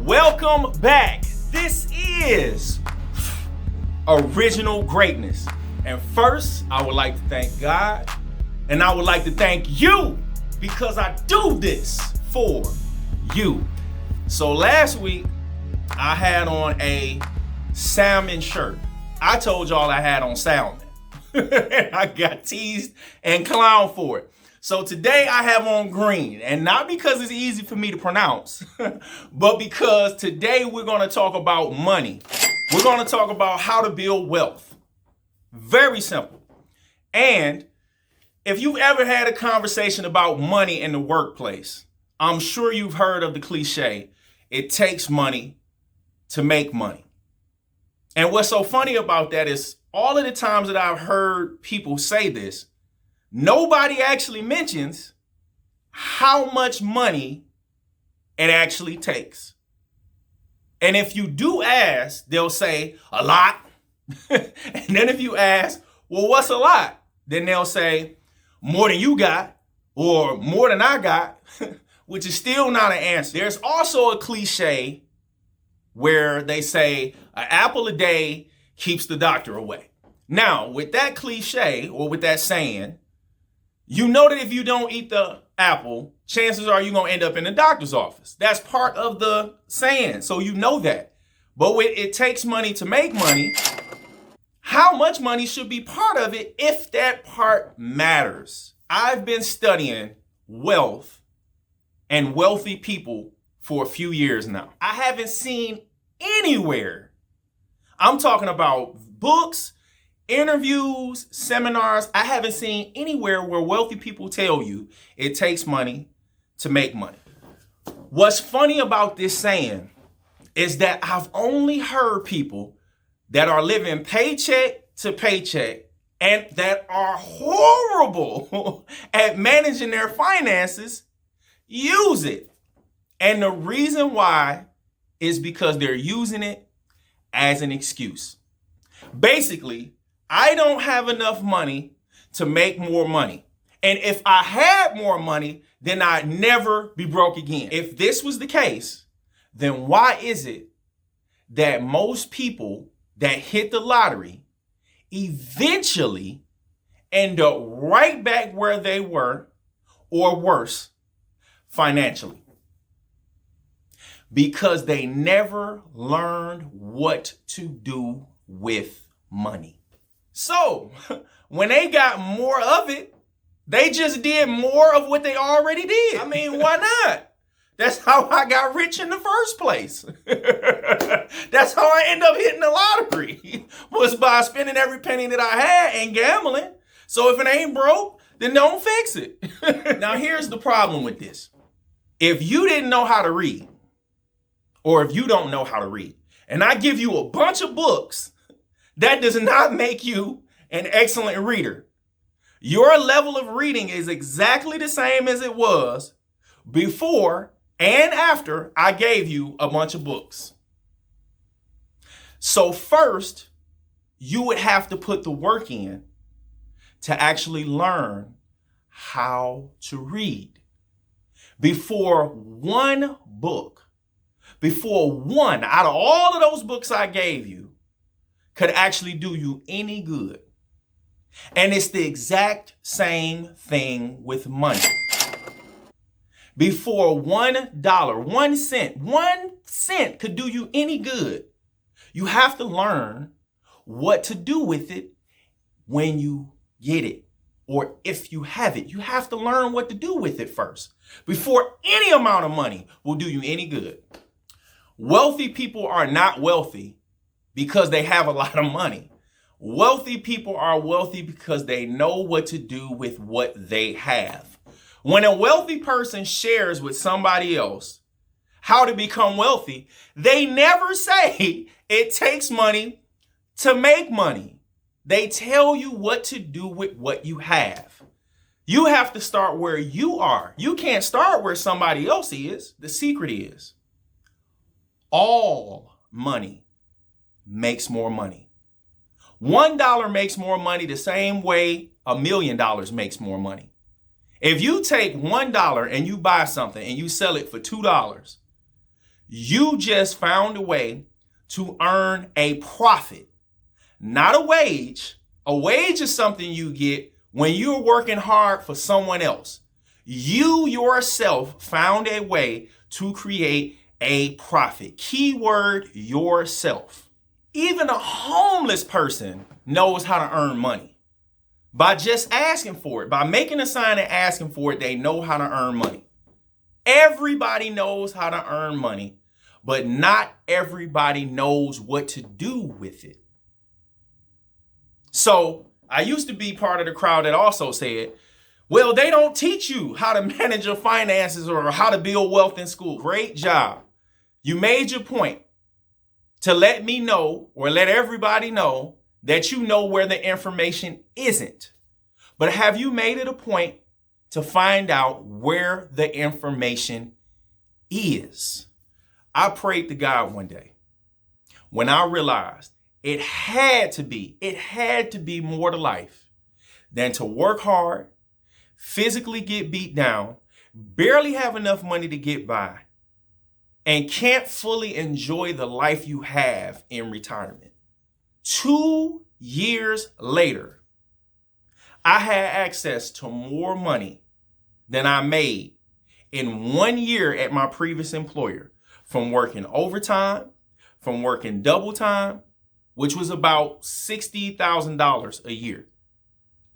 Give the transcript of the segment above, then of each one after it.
Welcome back. This is Original Greatness. And first, I would like to thank God, and I would like to thank you because I do this for you. So last week, I had on a salmon shirt. I told y'all I had on salmon. I got teased and clowned for it. So today I have on green, and not because it's easy for me to pronounce, but because today we're going to talk about money. We're going to talk about how to build wealth. Very simple. And if you've ever had a conversation about money in the workplace, I'm sure you've heard of the cliche, it takes money to make money. And what's so funny about that is all of the times that I've heard people say this, nobody actually mentions how much money it actually takes. And if you do ask, they'll say a lot. And then if you ask, well, what's a lot? Then they'll say more than you got or more than I got, which is still not an answer. There's also a cliche where they say an apple a day keeps the doctor away. Now, with that cliche or with that saying, you know that if you don't eat the apple, chances are you're going to end up in the doctor's office. That's part of the saying, so you know that. But when it takes money to make money, how much money should be part of it if that part matters? I've been studying wealth and wealthy people for a few years now. I haven't seen anywhere, I'm talking about books, interviews, seminars, I haven't seen anywhere where wealthy people tell you it takes money to make money. What's funny about this saying is that I've only heard people that are living paycheck to paycheck and that are horrible at managing their finances use it. And the reason why is because they're using it as an excuse. Basically, I don't have enough money to make more money. And if I had more money, then I'd never be broke again. If this was the case, then why is it that most people that hit the lottery eventually end up right back where they were or worse financially? Because they never learned what to do with money. So when they got more of it, they just did more of what they already did. I mean, why not? That's how I got rich in the first place. That's how I ended up hitting the lottery, was by spending every penny that I had and gambling. So if it ain't broke, then don't fix it. Now here's the problem with this. If you didn't know how to read, or if you don't know how to read, and I give you a bunch of books, that does not make you an excellent reader. Your level of reading is exactly the same as it was before and after I gave you a bunch of books. So first, you would have to put the work in to actually learn how to read. Before one book, before one out of all of those books I gave you could actually do you any good. And it's the exact same thing with money. Before $1, 1 cent, 1 cent could do you any good, you have to learn what to do with it when you get it. Or if you have it, you have to learn what to do with it first before any amount of money will do you any good. Wealthy people are not wealthy because they have a lot of money. Wealthy people are wealthy because they know what to do with what they have. When a wealthy person shares with somebody else how to become wealthy, they never say it takes money to make money. They tell you what to do with what you have. You have to start where you are. You can't start where somebody else is. The secret is all money makes more money. $1 makes more money the same way $1 million makes more money. If you take $1 and you buy something and you sell it for $2, You just found a way to earn a profit, not a wage. A wage is something you get when you're working hard for someone else. You yourself found a way to create a profit. Keyword, yourself. Even a homeless person knows how to earn money. By just asking for it, by making a sign and asking for it, they know how to earn money. Everybody knows how to earn money, but not everybody knows what to do with it. So I used to be part of the crowd that also said, well, they don't teach you how to manage your finances or how to build wealth in school. Great job. You made your point to let me know or let everybody know that you know where the information isn't. But have you made it a point to find out where the information is? I prayed to God one day when I realized it had to be more to life than to work hard, physically get beat down, barely have enough money to get by, and can't fully enjoy the life you have in retirement. 2 years later, I had access to more money than I made in 1 year at my previous employer, from working overtime, from working double time, which was about $60,000 a year.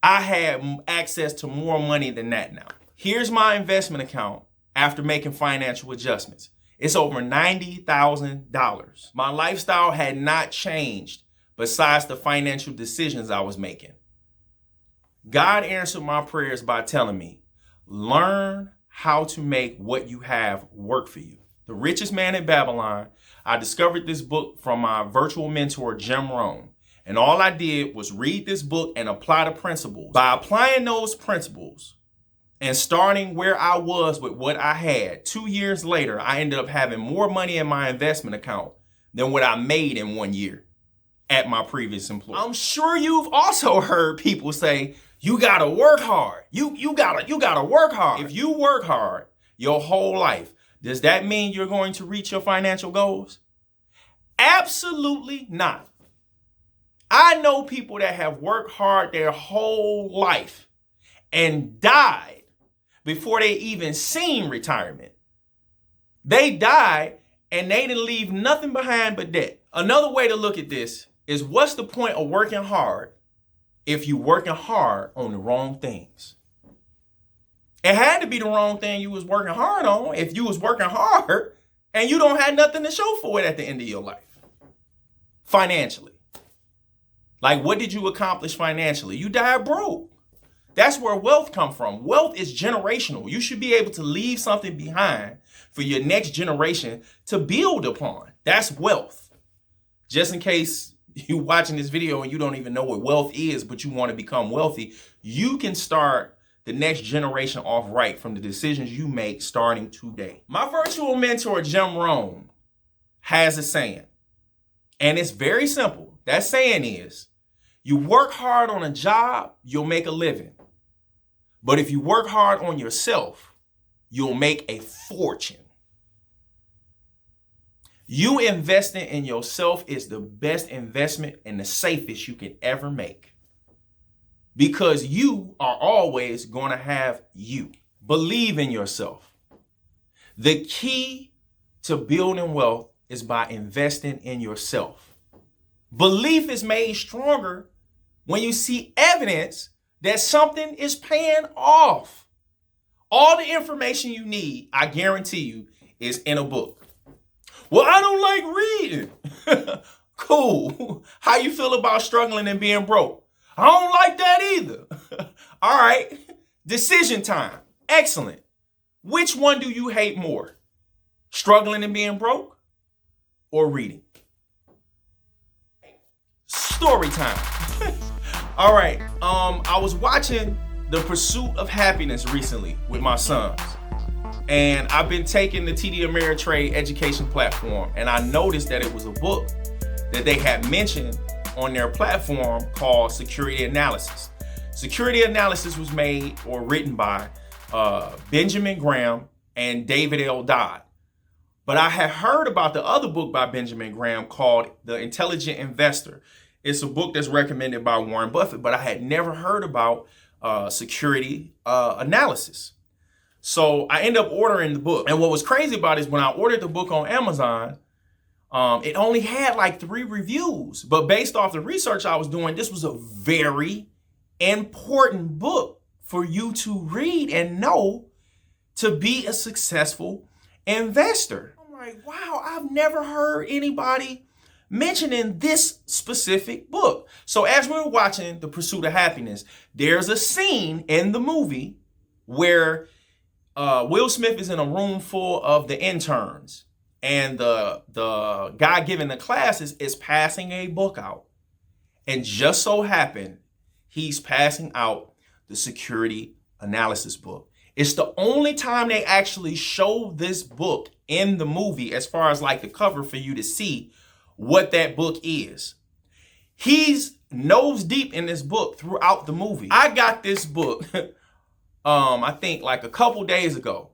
I had access to more money than that now. Here's my investment account after making financial adjustments. It's over $90,000. My lifestyle had not changed besides the financial decisions I was making. God answered my prayers by telling me, learn how to make what you have work for you. The Richest Man in Babylon. I discovered this book from my virtual mentor, Rohn. And all I did was read this book and apply the principles. By applying those principles and starting where I was with what I had, 2 years later, I ended up having more money in my investment account than what I made in 1 year at my previous employer. I'm sure you've also heard people say, you gotta work hard. You gotta work hard. If you work hard your whole life, does that mean you're going to reach your financial goals? Absolutely not. I know people that have worked hard their whole life and died before they even seen retirement. They died and they didn't leave nothing behind but debt. Another way to look at this is, what's the point of working hard if you're working hard on the wrong things? It had to be the wrong thing you was working hard on if you was working hard and you don't have nothing to show for it at the end of your life. Financially. Like, what did you accomplish financially? You died broke. That's where wealth come from. Wealth is generational. You should be able to leave something behind for your next generation to build upon. That's wealth. Just in case you're watching this video and you don't even know what wealth is, but you want to become wealthy, you can start the next generation off right from the decisions you make starting today. My virtual mentor, Rohn, has a saying, and it's very simple. That saying is, you work hard on a job, you'll make a living. But if you work hard on yourself, you'll make a fortune. You investing in yourself is the best investment and the safest you can ever make. Because you are always going to have you. Believe in yourself. The key to building wealth is by investing in yourself. Belief is made stronger when you see evidence that something is paying off. All the information you need, I guarantee you, is in a book. Well, I don't like reading. Cool. How you feel about struggling and being broke? I don't like that either. All right. Decision time. Excellent. Which one do you hate more? Struggling and being broke or reading? Story time. All right. I was watching The Pursuit of Happiness recently with my sons. And I've been taking the TD Ameritrade education platform, and I noticed that it was a book that they had mentioned on their platform called Security Analysis. Security Analysis was made or written by Benjamin Graham and David L. Dodd. But I had heard about the other book by Benjamin Graham called The Intelligent Investor. It's a book that's recommended by Warren Buffett, but I had never heard about security analysis. So I ended up ordering the book. And what was crazy about it is when I ordered the book on Amazon, it only had like 3 reviews. But based off the research I was doing, this was a very important book for you to read and know to be a successful investor. I'm like, wow, I've never heard anybody mentioning this specific book. So as we were watching The Pursuit of Happiness, there's a scene in the movie where Will Smith is in a room full of the interns, and the guy giving the classes is passing a book out. And just so happened, he's passing out the security analysis book. It's the only time they actually show this book in the movie as far as like the cover for you to see what that book is. He's nose deep in this book throughout the movie. I got this book, I think like a couple days ago.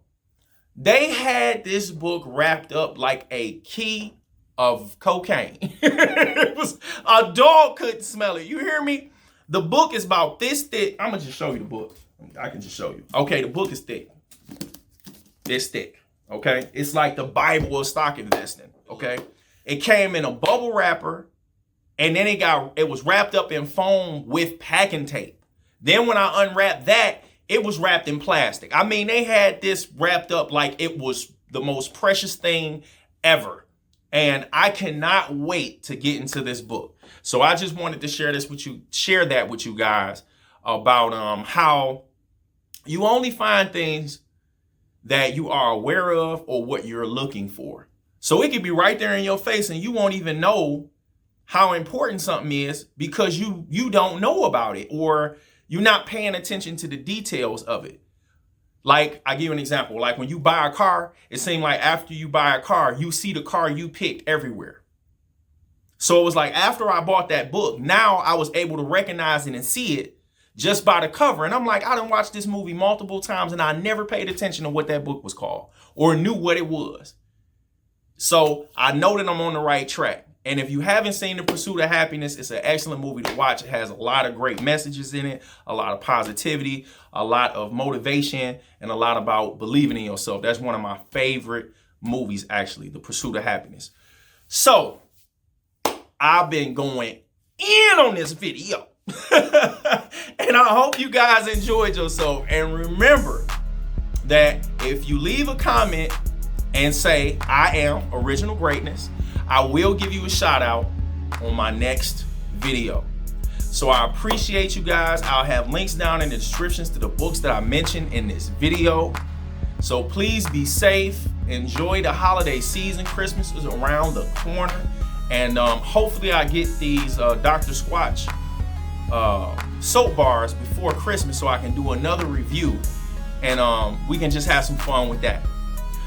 They had this book wrapped up like a key of cocaine. It was, a dog couldn't smell it. You hear me? The book is about this thick. I'm gonna just show you the book. I can just show you. Okay, the book is thick. This thick, okay? It's like the Bible of stock investing, okay? It came in a bubble wrapper, and then it was wrapped up in foam with packing tape. Then when I unwrapped that, it was wrapped in plastic. I mean, they had this wrapped up like it was the most precious thing ever. And I cannot wait to get into this book. So I just wanted to share that with you guys about how you only find things that you are aware of or what you're looking for. So it could be right there in your face and you won't even know how important something is because you don't know about it or you're not paying attention to the details of it. Like, I give you an example. Like when you buy a car, it seems like after you buy a car, you see the car you picked everywhere. So it was like after I bought that book, now I was able to recognize it and see it just by the cover. And I'm like, I done watched this movie multiple times and I never paid attention to what that book was called or knew what it was. So I know that I'm on the right track. And if you haven't seen The Pursuit of Happiness, it's an excellent movie to watch. It has a lot of great messages in it, a lot of positivity, a lot of motivation, and a lot about believing in yourself. That's one of my favorite movies, actually, The Pursuit of Happiness. So I've been going in on this video. And I hope you guys enjoyed yourself. And remember that if you leave a comment and say, I am Original Greatness, I will give you a shout out on my next video. So I appreciate you guys. I'll have links down in the descriptions to the books that I mentioned in this video. So please be safe. Enjoy the holiday season. Christmas is around the corner. And hopefully I get these Dr. Squatch soap bars before Christmas so I can do another review. And we can just have some fun with that.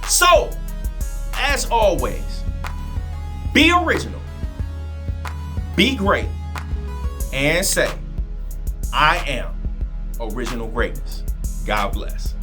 So, as always, be original, be great, and say, I am Original Greatness. God bless.